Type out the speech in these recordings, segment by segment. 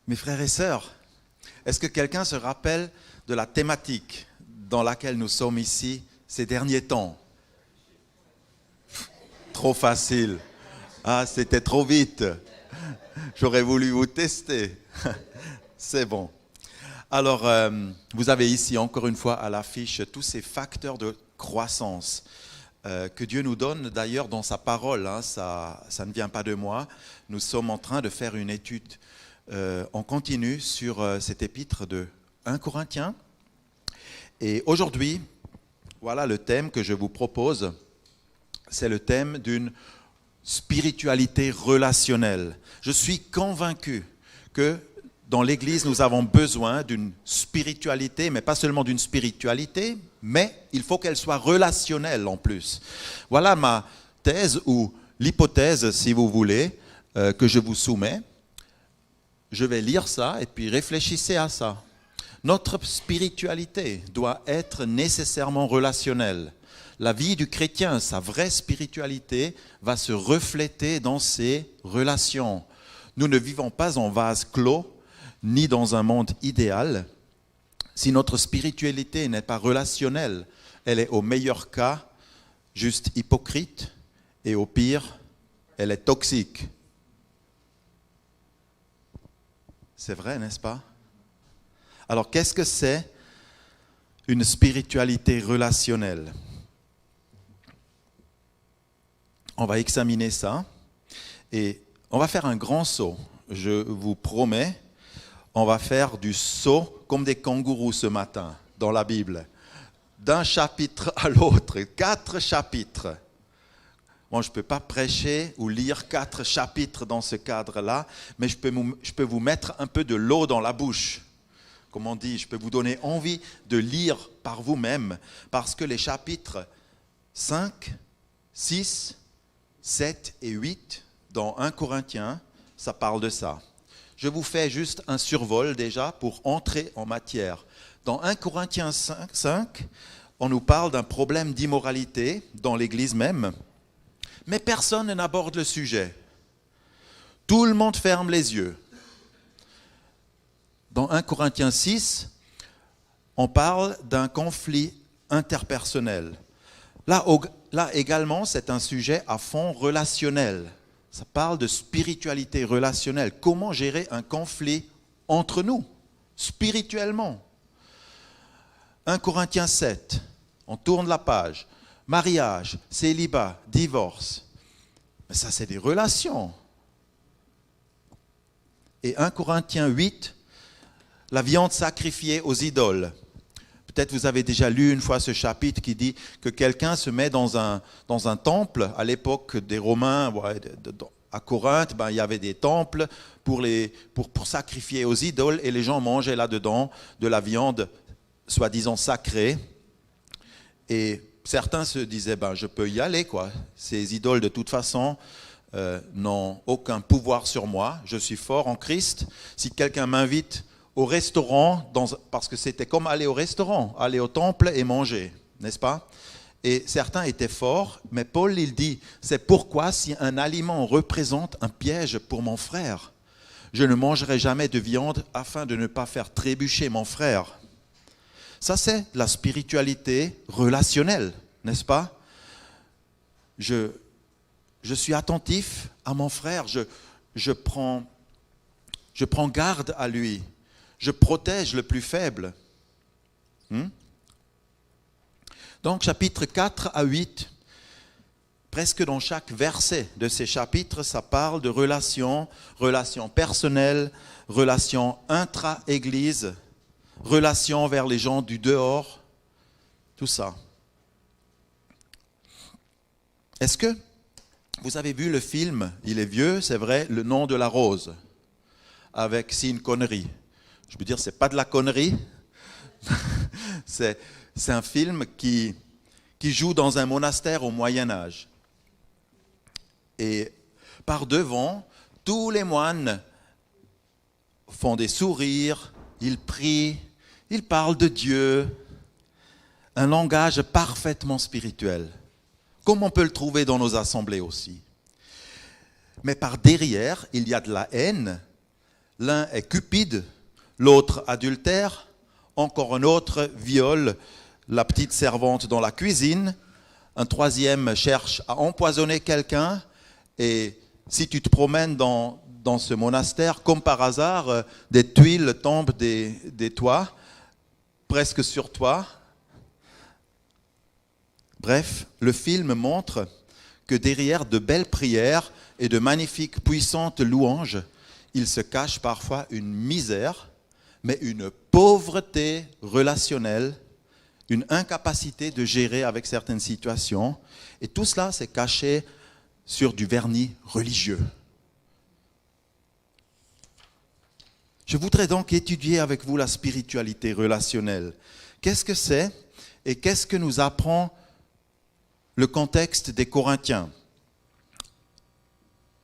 Mes frères et sœurs, est-ce que quelqu'un se rappelle de la thématique dans laquelle nous sommes ici ces derniers temps? Trop facile. Ah, c'était trop vite. J'aurais voulu vous tester. C'est bon. Alors, vous avez ici encore une fois à l'affiche tous ces facteurs de croissance que Dieu nous donne d'ailleurs dans sa parole. Hein, ça ne vient pas de moi. Nous sommes en train de faire une étude en continu sur cet épître de 1 Corinthiens. Et aujourd'hui, voilà le thème que je vous propose. C'est le thème d'une spiritualité relationnelle. Je suis convaincu que dans l'Église, nous avons besoin d'une spiritualité, mais pas seulement d'une spiritualité, mais il faut qu'elle soit relationnelle en plus. Voilà ma thèse ou l'hypothèse, si vous voulez, que je vous soumets. Je vais lire ça et puis réfléchissez à ça. Notre spiritualité doit être nécessairement relationnelle. La vie du chrétien, sa vraie spiritualité, va se refléter dans ses relations. Nous ne vivons pas en vase clos, ni dans un monde idéal. Si notre spiritualité n'est pas relationnelle, elle est au meilleur cas juste hypocrite et au pire, elle est toxique. C'est vrai, n'est-ce pas? Alors, qu'est-ce que c'est une spiritualité relationnelle? On va examiner ça et on va faire un grand saut. Je vous promets, on va faire du saut comme des kangourous ce matin dans la Bible. D'un chapitre à l'autre, 4 chapitres. Bon, je ne peux pas prêcher ou lire 4 chapitres dans ce cadre-là, mais je peux vous mettre un peu de l'eau dans la bouche. Comme on dit, je peux vous donner envie de lire par vous-même, parce que les chapitres 5, 6, 7 et 8 dans 1 Corinthiens, ça parle de ça. Je vous fais juste un survol déjà pour entrer en matière. Dans 1 Corinthiens 5, on nous parle d'un problème d'immoralité dans l'Église même, mais personne n'aborde le sujet. Tout le monde ferme les yeux. Dans 1 Corinthiens 6, on parle d'un conflit interpersonnel. Là également, c'est un sujet à fond relationnel. Ça parle de spiritualité relationnelle. Comment gérer un conflit entre nous, spirituellement? 1 Corinthiens 7, on tourne la page. Mariage, célibat, divorce. Mais ça, c'est des relations. Et 1 Corinthiens 8, la viande sacrifiée aux idoles. Peut-être vous avez déjà lu une fois ce chapitre qui dit que quelqu'un se met dans un temple. À l'époque des Romains, à Corinthe, il y avait des temples pour sacrifier aux idoles et les gens mangeaient là-dedans de la viande soi-disant sacrée. Et certains se disaient, je peux y aller, quoi. Ces idoles, de toute façon, n'ont aucun pouvoir sur moi. Je suis fort en Christ. Si quelqu'un m'invite au restaurant, parce que c'était comme aller au restaurant, aller au temple et manger, n'est-ce pas? Et certains étaient forts, mais Paul, il dit, c'est pourquoi si un aliment représente un piège pour mon frère, je ne mangerai jamais de viande afin de ne pas faire trébucher mon frère. Ça, c'est la spiritualité relationnelle, n'est-ce pas? Je suis attentif à mon frère, je prends garde à lui. Je protège le plus faible. Donc, chapitres 4 à 8, presque dans chaque verset de ces chapitres, ça parle de relations personnelles, relations intra-église, relations vers les gens du dehors, tout ça. Est-ce que vous avez vu le film, il est vieux, c'est vrai, Le nom de la rose, avec Sean Connery? Je veux dire, c'est pas de la connerie. C'est un film qui joue dans un monastère au Moyen-Âge. Et par devant, tous les moines font des sourires, ils prient, ils parlent de Dieu. Un langage parfaitement spirituel, comme on peut le trouver dans nos assemblées aussi. Mais par derrière, il y a de la haine, L'un est cupide, l'autre adultère, encore un autre viole la petite servante dans la cuisine, un troisième cherche à empoisonner quelqu'un, et si tu te promènes dans ce monastère, comme par hasard, des tuiles tombent des toits, presque sur toi. Bref, le film montre que derrière de belles prières et de magnifiques, puissantes louanges, il se cache parfois une misère, mais une pauvreté relationnelle, une incapacité de gérer avec certaines situations. Et tout cela, c'est caché sur du vernis religieux. Je voudrais donc étudier avec vous la spiritualité relationnelle. Qu'est-ce que c'est et qu'est-ce que nous apprend le contexte des Corinthiens?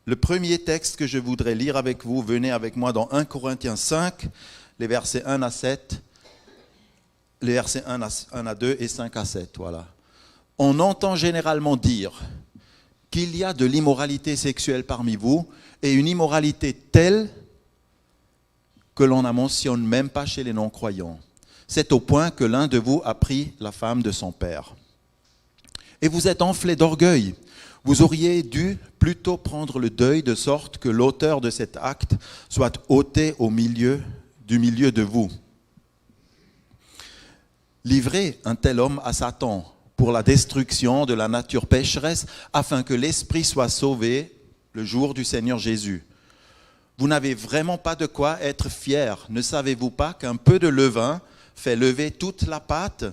Le premier texte que je voudrais lire avec vous, venez avec moi dans 1 Corinthiens 5, les versets 1 à 7, les versets 1 à 2 et 5 à 7. Voilà. On entend généralement dire qu'il y a de l'immoralité sexuelle parmi vous, et une immoralité telle que l'on ne mentionne même pas chez les non-croyants. C'est au point que l'un de vous a pris la femme de son père. Et vous êtes enflés d'orgueil. Vous auriez dû plutôt prendre le deuil de sorte que l'auteur de cet acte soit ôté du milieu de vous. Livrez un tel homme à Satan pour la destruction de la nature pécheresse, afin que l'esprit soit sauvé le jour du Seigneur Jésus. Vous n'avez vraiment pas de quoi être fiers. Ne savez-vous pas qu'un peu de levain fait lever toute la pâte?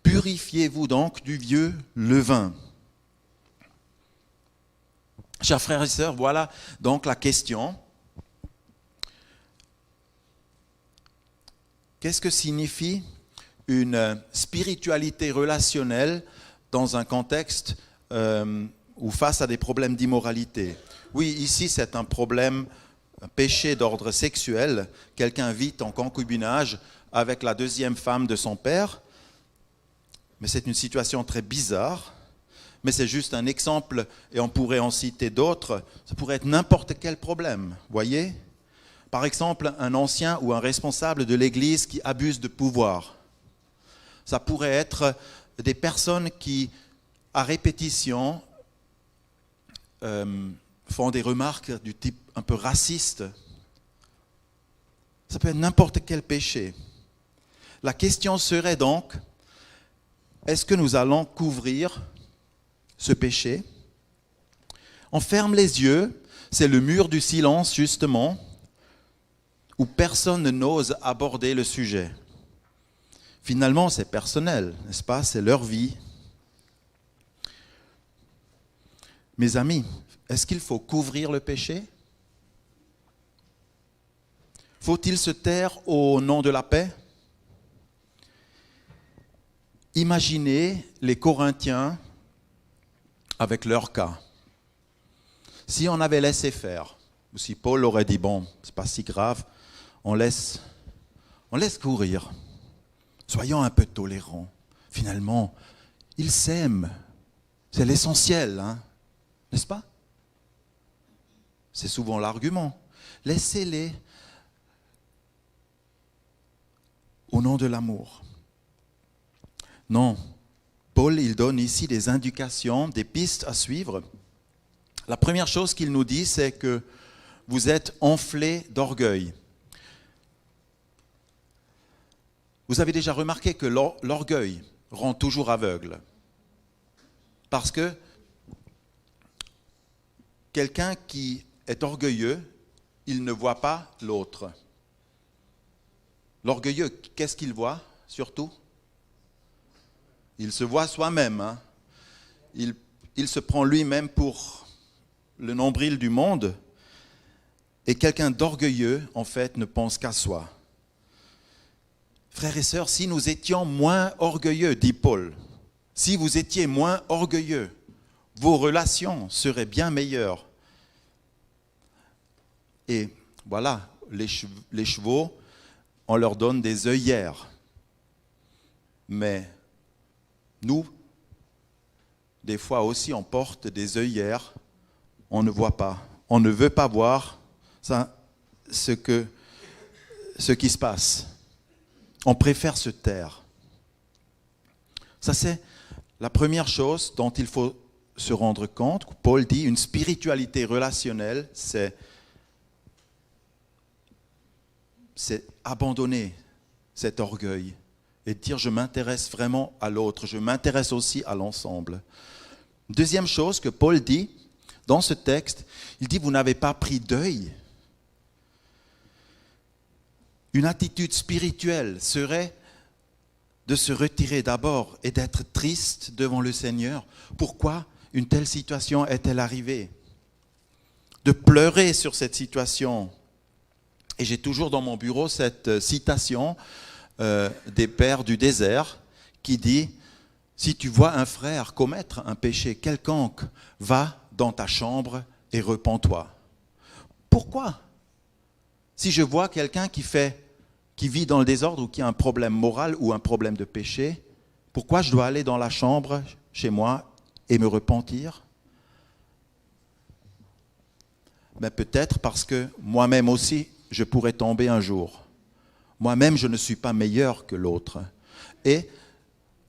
Purifiez-vous donc du vieux levain. Chers frères et sœurs, voilà donc la question. Qu'est-ce que signifie une spiritualité relationnelle dans un contexte ou face à des problèmes d'immoralité? Oui, ici c'est un problème, un péché d'ordre sexuel. Quelqu'un vit en concubinage avec la deuxième femme de son père, mais c'est une situation très bizarre. Mais c'est juste un exemple, et on pourrait en citer d'autres. Ça pourrait être n'importe quel problème, voyez? Par exemple, un ancien ou un responsable de l'Église qui abuse de pouvoir. Ça pourrait être des personnes qui, à répétition, font des remarques du type un peu raciste. Ça peut être n'importe quel péché. La question serait donc, est-ce que nous allons couvrir ce péché? On ferme les yeux, c'est le mur du silence justement, où personne n'ose aborder le sujet. Finalement, c'est personnel, n'est-ce pas? C'est leur vie. Mes amis, est-ce qu'il faut couvrir le péché? Faut-il se taire au nom de la paix? Imaginez les Corinthiens avec leur cas. Si on avait laissé faire, ou si Paul aurait dit, bon, c'est pas si grave, on laisse courir. Soyons un peu tolérants. Finalement, ils s'aiment. C'est l'essentiel, hein, n'est-ce pas? C'est souvent l'argument. Laissez-les au nom de l'amour. Non. Paul, il donne ici des indications, des pistes à suivre. La première chose qu'il nous dit, c'est que vous êtes enflés d'orgueil. Vous avez déjà remarqué que l'orgueil rend toujours aveugle. Parce que quelqu'un qui est orgueilleux, il ne voit pas l'autre. L'orgueilleux, qu'est-ce qu'il voit surtout? Il se voit soi-même. Hein. Il se prend lui-même pour le nombril du monde. Et quelqu'un d'orgueilleux, en fait, ne pense qu'à soi. Frères et sœurs, si nous étions moins orgueilleux, dit Paul, si vous étiez moins orgueilleux, vos relations seraient bien meilleures. Et voilà, les chevaux, on leur donne des œillères. Mais nous, des fois aussi, on porte des œillères, on ne voit pas, on ne veut pas voir. Ça, ce qui se passe. On préfère se taire. Ça, c'est la première chose dont il faut se rendre compte. Paul dit, une spiritualité relationnelle, c'est abandonner cet orgueil et dire je m'intéresse vraiment à l'autre, je m'intéresse aussi à l'ensemble. Deuxième chose que Paul dit dans ce texte, il dit vous n'avez pas pris deuil. Une attitude spirituelle serait de se retirer d'abord et d'être triste devant le Seigneur. Pourquoi une telle situation est-elle arrivée? De pleurer sur cette situation. Et j'ai toujours dans mon bureau cette citation des pères du désert qui dit « Si tu vois un frère commettre un péché quelconque, va dans ta chambre et repens-toi. » Pourquoi? Si je vois quelqu'un qui vit dans le désordre ou qui a un problème moral ou un problème de péché, pourquoi je dois aller dans la chambre chez moi et me repentir? Mais peut-être parce que moi-même aussi, je pourrais tomber un jour. Moi-même, je ne suis pas meilleur que l'autre. Et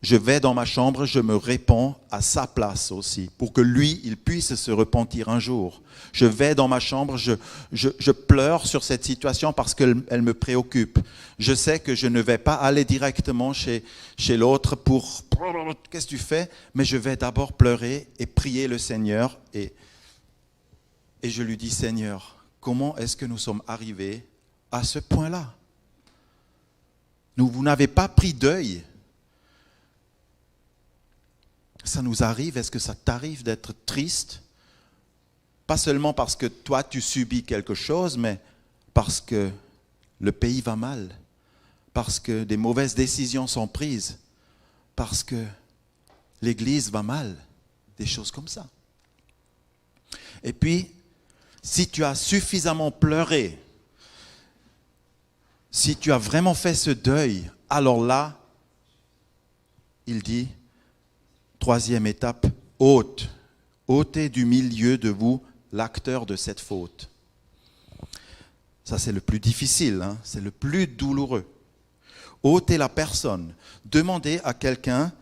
je vais dans ma chambre, je me répands à sa place aussi, pour que lui, il puisse se repentir un jour. Je vais dans ma chambre, je pleure sur cette situation parce qu'elle me préoccupe. Je sais que je ne vais pas aller directement chez l'autre pour « qu'est-ce que tu fais ?» Mais je vais d'abord pleurer et prier le Seigneur et je lui dis « Seigneur, comment est-ce que nous sommes arrivés à ce point-là? Vous n'avez pas pris deuil. Ça nous arrive, est-ce que ça t'arrive d'être triste? Pas seulement parce que toi tu subis quelque chose, mais parce que le pays va mal, parce que des mauvaises décisions sont prises, parce que l'Église va mal, des choses comme ça. Et puis, si tu as suffisamment pleuré, si tu as vraiment fait ce deuil, alors là, il dit, troisième étape, ôtez du milieu de vous l'acteur de cette faute. Ça, c'est le plus difficile, c'est le plus douloureux. Ôtez la personne. Demandez à quelqu'un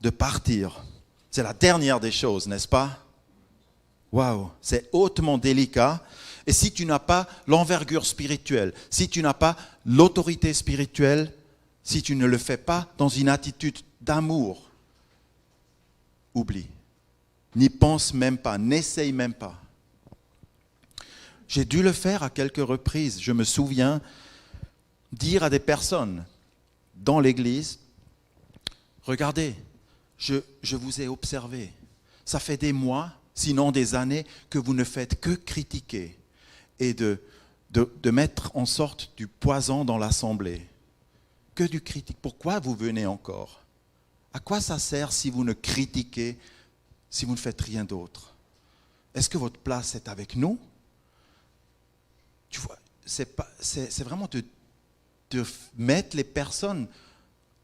de partir. C'est la dernière des choses, n'est-ce pas? Waouh, c'est hautement délicat. Et si tu n'as pas l'envergure spirituelle, si tu n'as pas l'autorité spirituelle, si tu ne le fais pas dans une attitude d'amour, oublie. N'y pense même pas, n'essaye même pas. J'ai dû le faire à quelques reprises. Je me souviens dire à des personnes dans l'église, regardez, je vous ai observé. Ça fait des mois, sinon des années, que vous ne faites que critiquer et de mettre en sorte du poison dans l'assemblée. Que du critique. Pourquoi vous venez encore? À quoi ça sert si vous ne critiquez, si vous ne faites rien d'autre? Est-ce que votre place est avec nous? Tu vois, c'est vraiment de mettre les personnes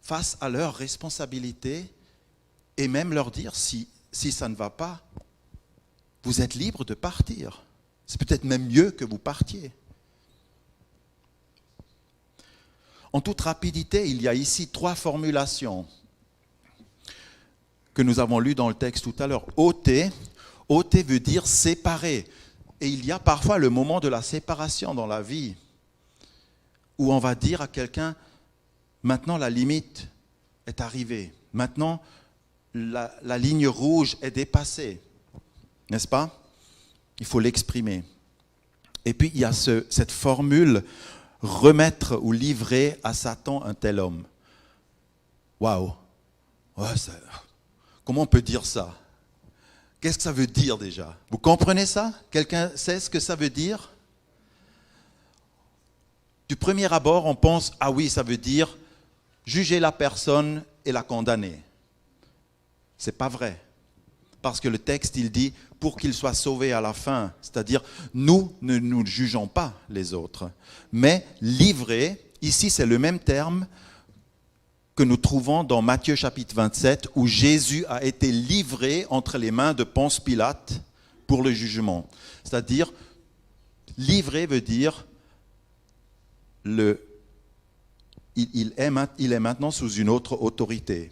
face à leurs responsabilités et même leur dire si ça ne va pas, vous êtes libre de partir. C'est peut-être même mieux que vous partiez. En toute rapidité, il y a ici 3 formulations que nous avons lues dans le texte tout à l'heure. Ôter veut dire séparer. Et il y a parfois le moment de la séparation dans la vie où on va dire à quelqu'un, maintenant la limite est arrivée. Maintenant, la ligne rouge est dépassée. N'est-ce pas? Il faut l'exprimer. Et puis, il y a cette formule, remettre ou livrer à Satan un tel homme. Waouh! Ouais, comment on peut dire ça? Qu'est-ce que ça veut dire déjà? Vous comprenez ça? Quelqu'un sait ce que ça veut dire? Du premier abord, on pense, ah oui, ça veut dire juger la personne et la condamner. Ce n'est pas vrai. Parce que le texte, il dit, pour qu'il soit sauvé à la fin, c'est-à-dire, nous ne nous jugeons pas les autres. Mais livrer, ici c'est le même terme que nous trouvons dans Matthieu chapitre 27, où Jésus a été livré entre les mains de Ponce Pilate pour le jugement. C'est-à-dire, livrer veut dire il est maintenant sous une autre autorité.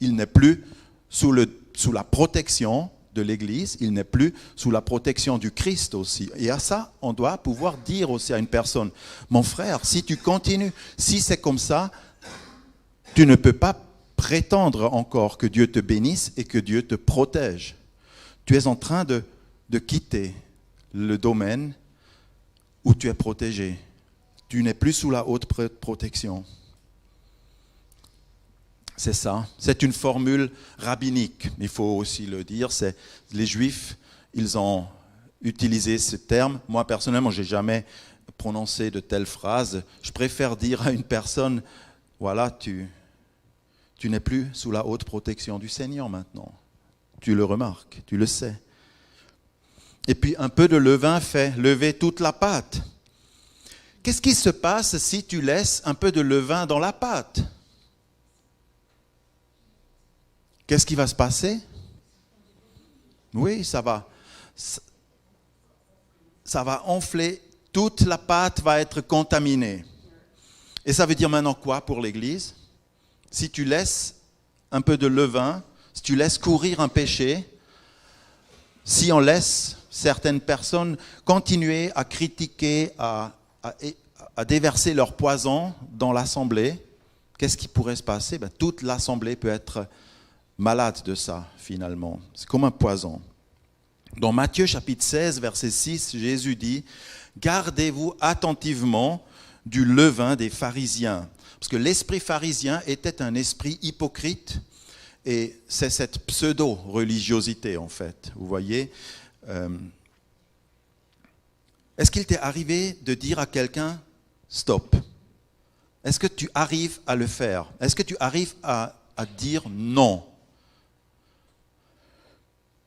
Il n'est plus sous la protection de l'Église, il n'est plus sous la protection du Christ aussi. Et à ça, on doit pouvoir dire aussi à une personne, mon frère, si tu continues, si c'est comme ça, tu ne peux pas prétendre encore que Dieu te bénisse et que Dieu te protège. Tu es en train de quitter le domaine où tu es protégé. Tu n'es plus sous la haute protection. C'est ça. C'est une formule rabbinique. Il faut aussi le dire. Les Juifs, ils ont utilisé ce terme. Moi, personnellement, je n'ai jamais prononcé de telles phrases. Je préfère dire à une personne, voilà, tu n'es plus sous la haute protection du Seigneur maintenant. Tu le remarques, tu le sais. Et puis, un peu de levain fait lever toute la pâte. Qu'est-ce qui se passe si tu laisses un peu de levain dans la pâte ? Qu'est-ce qui va se passer ? Oui, ça va enfler, toute la pâte va être contaminée. Et ça veut dire maintenant quoi pour l'Église ? Si tu laisses un peu de levain, si tu laisses courir un péché, si on laisse certaines personnes continuer à critiquer, à déverser leur poison dans l'assemblée, qu'est-ce qui pourrait se passer ? Toute l'assemblée peut être malade de ça, finalement. C'est comme un poison. Dans Matthieu chapitre 16, verset 6, Jésus dit « Gardez-vous attentivement du levain des pharisiens. » Parce que l'esprit pharisien était un esprit hypocrite et c'est cette pseudo-religiosité, en fait. Vous voyez, est-ce qu'il t'est arrivé de dire à quelqu'un « Stop » ? Est-ce que tu arrives à le faire ? Est-ce que tu arrives à dire « Non » ?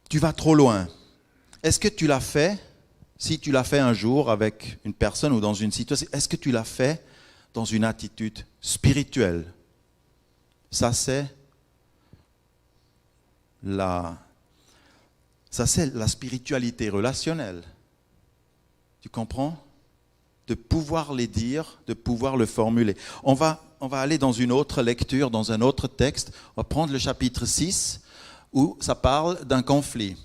Tu vas trop loin. Est-ce que tu l'as fait, si tu l'as fait un jour avec une personne ou dans une situation, est-ce que tu l'as fait dans une attitude spirituelle ? Ça, c'est la spiritualité relationnelle. Tu comprends ? De pouvoir les dire, de pouvoir le formuler. On va aller dans une autre lecture, dans un autre texte. On va prendre le chapitre 6, où ça parle d'un conflit.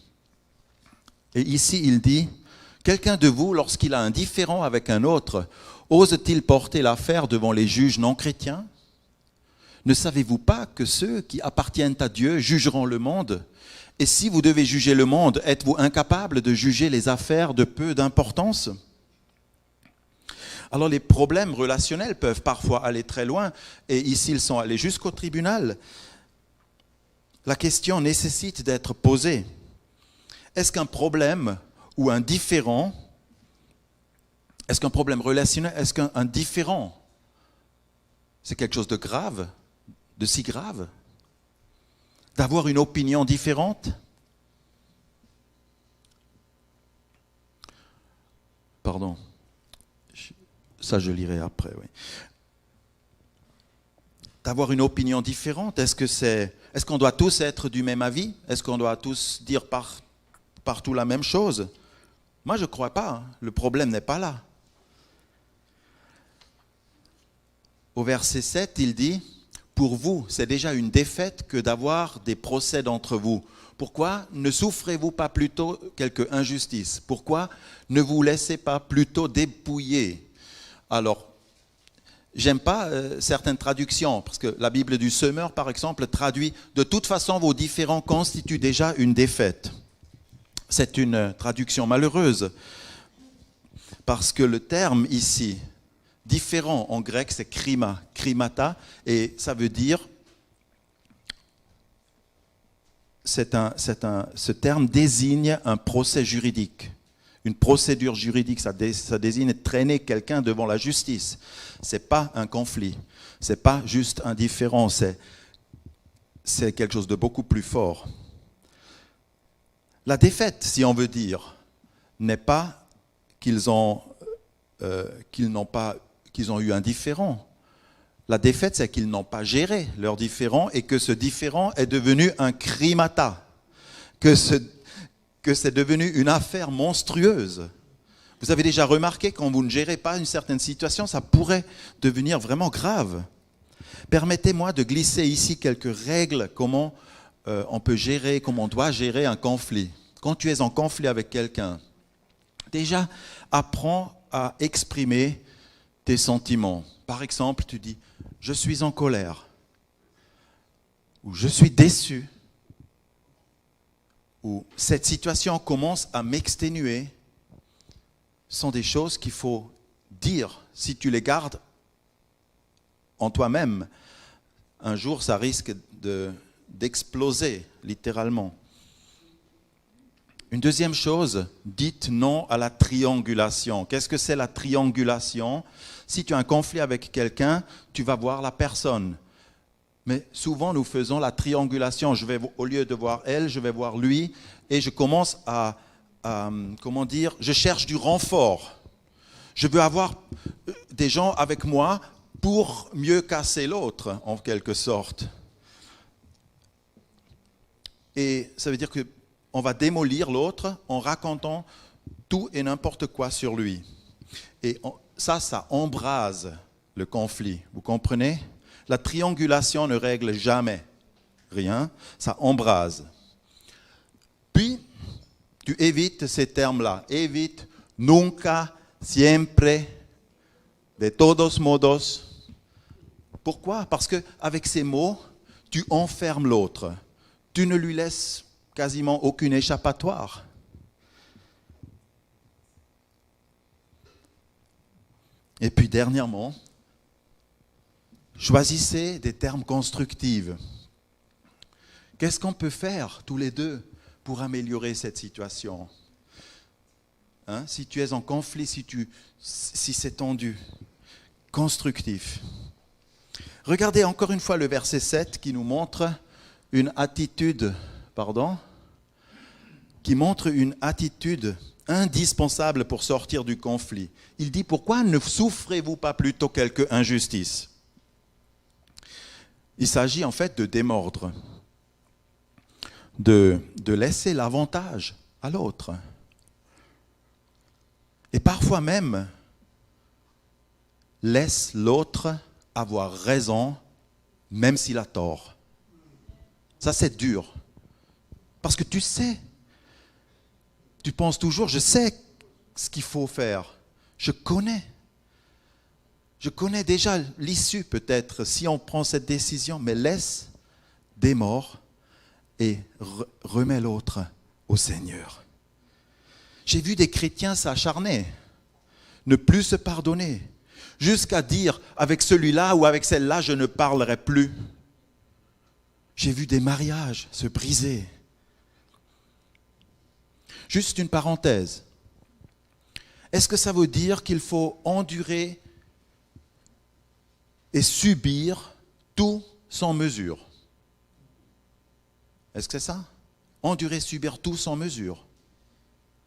Et ici, il dit, « Quelqu'un de vous, lorsqu'il a un différend avec un autre, ose-t-il porter l'affaire devant les juges non chrétiens ? Ne savez-vous pas que ceux qui appartiennent à Dieu jugeront le monde ? Et si vous devez juger le monde, êtes-vous incapable de juger les affaires de peu d'importance ? » Alors les problèmes relationnels peuvent parfois aller très loin, et ici ils sont allés jusqu'au tribunal. La question nécessite d'être posée. Est-ce qu'un problème ou un différend, est-ce qu'un problème relationnel, est-ce qu'un différend, c'est quelque chose de grave, de si grave ? D'avoir une opinion différente ? Pardon, ça je lirai après, oui. D'avoir une opinion différente, est-ce qu'on doit tous être du même avis ? Est-ce qu'on doit tous dire partout la même chose ? Moi, je ne crois pas. Le problème n'est pas là. Au verset 7, il dit « Pour vous, c'est déjà une défaite que d'avoir des procès d'entre vous. Pourquoi ne souffrez-vous pas plutôt quelque injustice ? Pourquoi ne vous laissez pas plutôt dépouiller ?» Alors, j'aime pas certaines traductions, parce que la Bible du Semeur, par exemple, traduit « De toute façon, vos différends constituent déjà une défaite ». C'est une traduction malheureuse, parce que le terme ici, différent en grec, c'est krima, krimata, et ça veut dire, ce terme désigne un procès juridique. Une procédure juridique, ça désigne traîner quelqu'un devant la justice. Ce n'est pas un conflit, ce n'est pas juste un différend, c'est quelque chose de beaucoup plus fort. La défaite, si on veut dire, n'est pas qu'ils ont eu un différend. La défaite, c'est qu'ils n'ont pas géré leur différend et que ce différend est devenu un krimata, que c'est devenu une affaire monstrueuse. Vous avez déjà remarqué, quand vous ne gérez pas une certaine situation, ça pourrait devenir vraiment grave. Permettez-moi de glisser ici quelques règles, comment on peut gérer, comment on doit gérer un conflit. Quand tu es en conflit avec quelqu'un, déjà, apprends à exprimer tes sentiments. Par exemple, tu dis « je suis en colère » ou « je suis déçu » ou « cette situation commence à m'exténuer » sont des choses qu'il faut dire. Si tu les gardes en toi-même, un jour, ça risque d'exploser, littéralement. Une deuxième chose, dites non à la triangulation. Qu'est-ce que c'est la triangulation? Si tu as un conflit avec quelqu'un, tu vas voir la personne. Mais souvent, nous faisons la triangulation. Au lieu de voir elle, je vais voir lui, et je commence je cherche du renfort. Je veux avoir des gens avec moi pour mieux casser l'autre, en quelque sorte. Et ça veut dire qu'on va démolir l'autre en racontant tout et n'importe quoi sur lui. Et ça embrase le conflit. Vous comprenez? La triangulation ne règle jamais rien, ça embrase. Puis, tu évites ces termes-là. Évite nunca, siempre, de todos modos. Pourquoi? Parce qu'avec ces mots, tu enfermes l'autre. Tu ne lui laisses quasiment aucune échappatoire. Et puis dernièrement, choisissez des termes constructifs. Qu'est-ce qu'on peut faire tous les deux pour améliorer cette situation? Si tu es en conflit, si c'est tendu, constructif. Regardez encore une fois le verset 7 qui nous montre une attitude, qui montre une attitude indispensable pour sortir du conflit. Il dit, pourquoi ne souffrez-vous pas plutôt quelque injustice? Il s'agit en fait de démordre, de laisser l'avantage à l'autre. Et parfois même, laisse l'autre avoir raison, même s'il a tort. Ça, c'est dur. Parce que tu sais, tu penses toujours, je sais ce qu'il faut faire. Je connais déjà l'issue peut-être si on prend cette décision, mais laisse des morts et remets l'autre au Seigneur. J'ai vu des chrétiens s'acharner, ne plus se pardonner, jusqu'à dire avec celui-là ou avec celle-là, je ne parlerai plus. J'ai vu des mariages se briser. Juste une parenthèse. Est-ce que ça veut dire qu'il faut endurer et subir tout sans mesure? Est-ce que c'est ça? Endurer, subir tout sans mesure?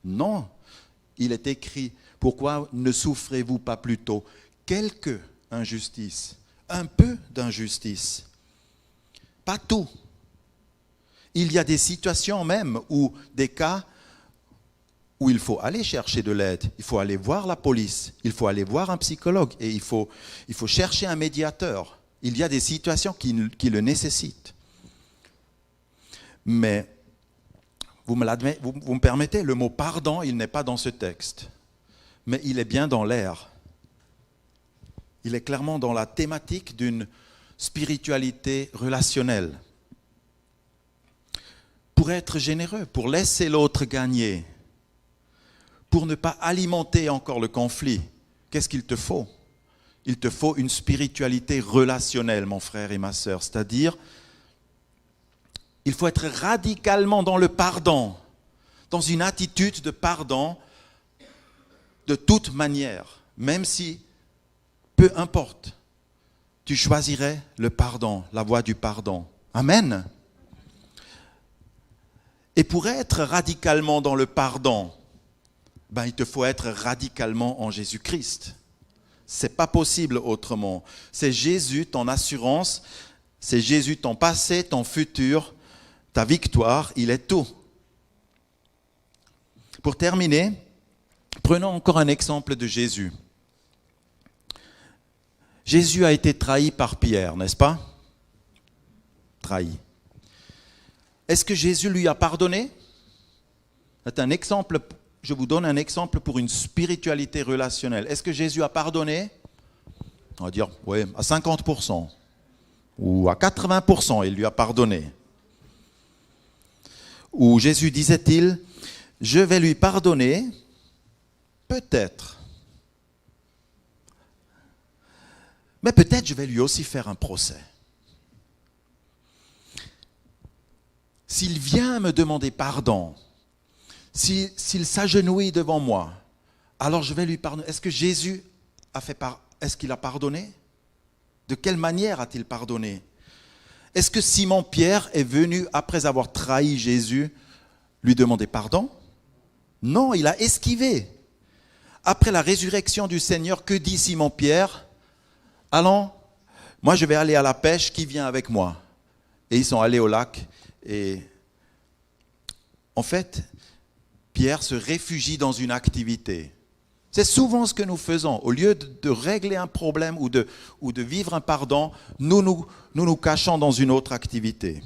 Non. Il est écrit, pourquoi ne souffrez-vous pas plutôt quelque injustice, un peu d'injustice? Pas tout. Il y a des situations même ou des cas où il faut aller chercher de l'aide, il faut aller voir la police, il faut aller voir un psychologue et il faut chercher un médiateur. Il y a des situations qui le nécessitent. Mais vous me permettez, le mot pardon, il n'est pas dans ce texte, mais il est bien dans l'air. Il est clairement dans la thématique d'une spiritualité relationnelle. Pour être généreux, pour laisser l'autre gagner, pour ne pas alimenter encore le conflit, qu'est-ce qu'il te faut? Il te faut une spiritualité relationnelle, mon frère et ma sœur. C'est-à-dire, il faut être radicalement dans le pardon, dans une attitude de pardon de toute manière, même si, peu importe, tu choisirais le pardon, la voie du pardon. Amen. Et pour être radicalement dans le pardon, il te faut être radicalement en Jésus-Christ. C'est pas possible autrement. C'est Jésus ton assurance, c'est Jésus ton passé, ton futur, ta victoire, il est tout. Pour terminer, Prenons encore un exemple de Jésus. Jésus a été trahi par Pierre, n'est-ce pas? Trahi. Est-ce que Jésus lui a pardonné? C'est un exemple, je vous donne un exemple pour une spiritualité relationnelle. Est-ce que Jésus a pardonné? On va dire, oui, à 50% ou à 80%, il lui a pardonné. Ou Jésus disait-il, je vais lui pardonner, peut-être. Mais peut-être je vais lui aussi faire un procès. S'il vient me demander pardon, s'il s'agenouille devant moi, alors je vais lui pardonner. Est-ce que Jésus est-ce qu'il a pardonné? De quelle manière a-t-il pardonné? Est-ce que Simon-Pierre est venu, après avoir trahi Jésus, lui demander pardon? Non, il a esquivé. Après la résurrection du Seigneur, que dit Simon-Pierre? Allons, moi je vais aller à la pêche, qui vient avec moi? Et ils sont allés au lac. Et en fait, Pierre se réfugie dans une activité. C'est souvent ce que nous faisons. Au lieu de régler un problème ou de vivre un pardon, nous cachons dans une autre activité.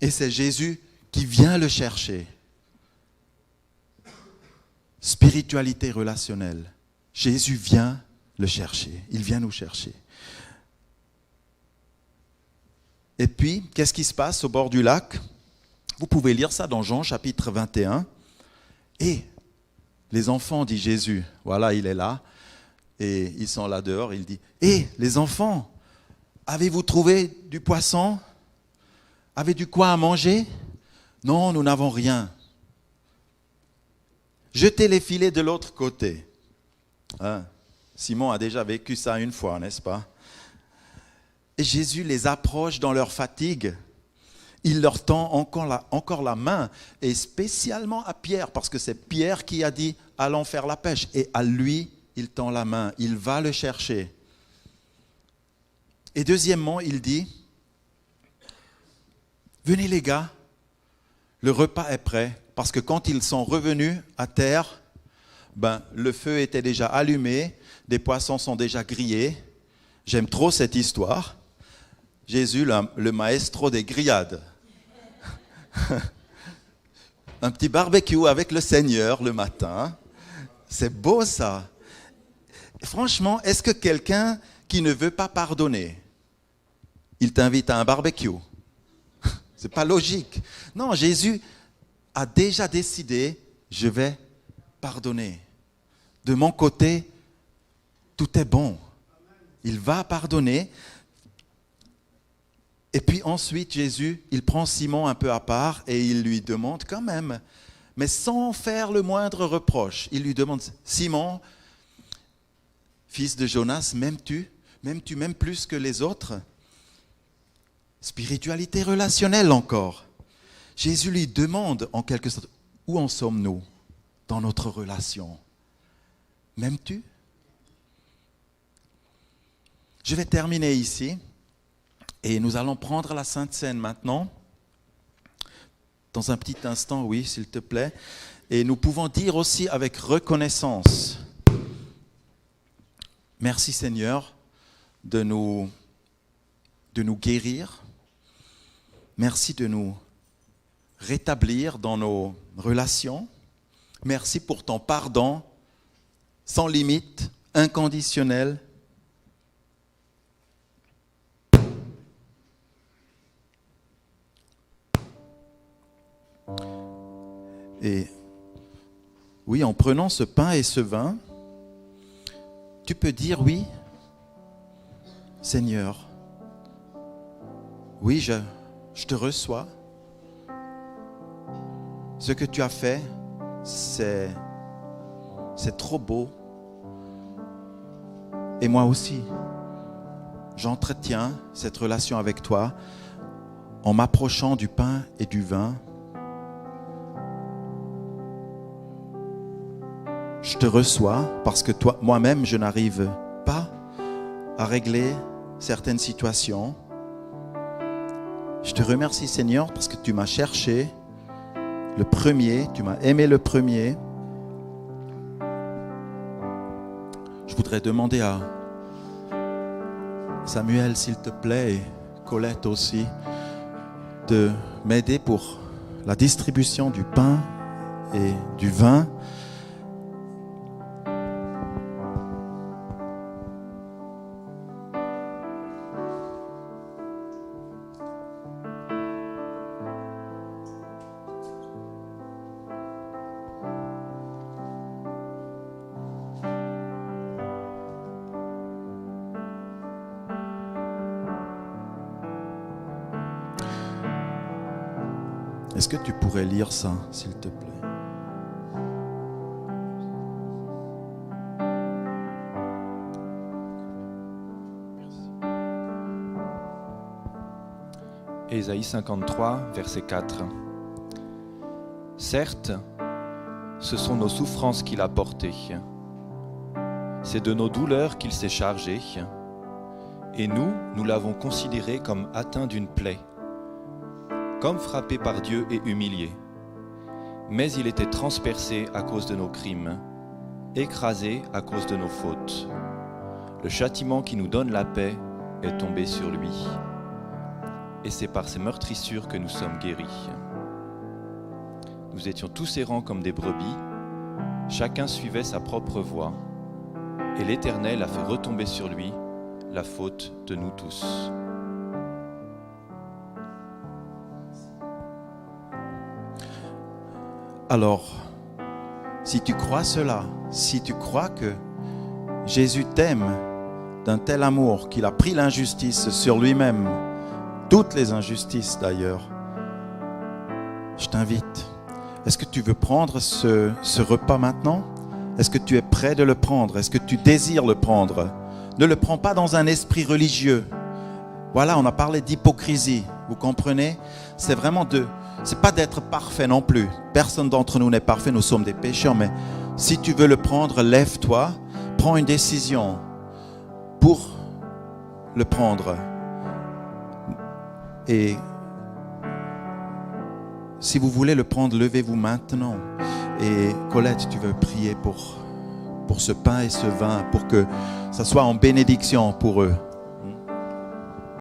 Et c'est Jésus qui vient le chercher. Spiritualité relationnelle. Jésus vient le chercher. Il vient nous chercher. Et puis, qu'est-ce qui se passe au bord du lac? Vous pouvez lire ça dans Jean chapitre 21. Et les enfants, dit Jésus, voilà, il est là, et ils sont là dehors, il dit, les enfants, avez-vous trouvé du poisson? Avez-vous du quoi à manger? Non, nous n'avons rien. Jetez les filets de l'autre côté. Hein? Simon a déjà vécu ça une fois, n'est-ce pas? Et Jésus les approche dans leur fatigue. Il leur tend encore la main, et spécialement à Pierre, parce que c'est Pierre qui a dit « allons faire la pêche ». Et à lui, il tend la main, il va le chercher. Et deuxièmement, il dit « venez les gars, le repas est prêt ». Parce que quand ils sont revenus à terre, le feu était déjà allumé, des poissons sont déjà grillés. J'aime trop cette histoire. Jésus, le maestro des grillades. Un petit barbecue avec le Seigneur le matin. C'est beau ça. Franchement, est-ce que quelqu'un qui ne veut pas pardonner, il t'invite à un barbecue? C'est pas logique. Non, Jésus a déjà décidé, je vais pardonner. De mon côté, tout est bon. Il va pardonner. Et puis ensuite, Jésus, il prend Simon un peu à part et il lui demande quand même, mais sans faire le moindre reproche, il lui demande, Simon, fils de Jonas, m'aimes-tu? M'aimes-tu même plus que les autres? Spiritualité relationnelle encore. Jésus lui demande en quelque sorte, où en sommes-nous dans notre relation? M'aimes-tu? Je vais terminer ici et nous allons prendre la Sainte Seine maintenant. Dans un petit instant, oui, s'il te plaît. Et nous pouvons dire aussi avec reconnaissance, merci Seigneur de nous guérir. Merci de nous rétablir dans nos relations. Merci pour ton pardon sans limite, inconditionnel. Et oui, en prenant ce pain et ce vin, tu peux dire oui, Seigneur, oui, je te reçois. Ce que tu as fait, c'est trop beau. Et moi aussi, j'entretiens cette relation avec toi en m'approchant du pain et du vin. Je te reçois parce que toi, moi-même, je n'arrive pas à régler certaines situations. Je te remercie, Seigneur, parce que tu m'as cherché le premier, tu m'as aimé le premier. Je voudrais demander à Samuel, s'il te plaît, et Colette aussi, de m'aider pour la distribution du pain et du vin. Est-ce que tu pourrais lire ça, s'il te plaît? Ésaïe 53, verset 4. Certes, ce sont nos souffrances qu'il a portées. C'est de nos douleurs qu'il s'est chargé. Et nous l'avons considéré comme atteint d'une plaie, comme frappé par Dieu et humilié. Mais il était transpercé à cause de nos crimes, écrasé à cause de nos fautes. Le châtiment qui nous donne la paix est tombé sur lui. Et c'est par ses meurtrissures que nous sommes guéris. Nous étions tous errants comme des brebis, chacun suivait sa propre voie, et l'Éternel a fait retomber sur lui la faute de nous tous. Alors, si tu crois cela, si tu crois que Jésus t'aime d'un tel amour qu'il a pris l'injustice sur lui-même, toutes les injustices d'ailleurs, je t'invite. Est-ce que tu veux prendre ce repas maintenant? Est-ce que tu es prêt de le prendre? Est-ce que tu désires le prendre? Ne le prends pas dans un esprit religieux. Voilà, on a parlé d'hypocrisie, vous comprenez? C'est vraiment c'est pas d'être parfait non plus. Personne d'entre nous n'est parfait, nous sommes des pécheurs, mais si tu veux le prendre, lève-toi, prends une décision pour le prendre. Et si vous voulez le prendre, levez-vous maintenant. Et Colette, tu veux prier pour ce pain et ce vin, pour que ça soit en bénédiction pour eux.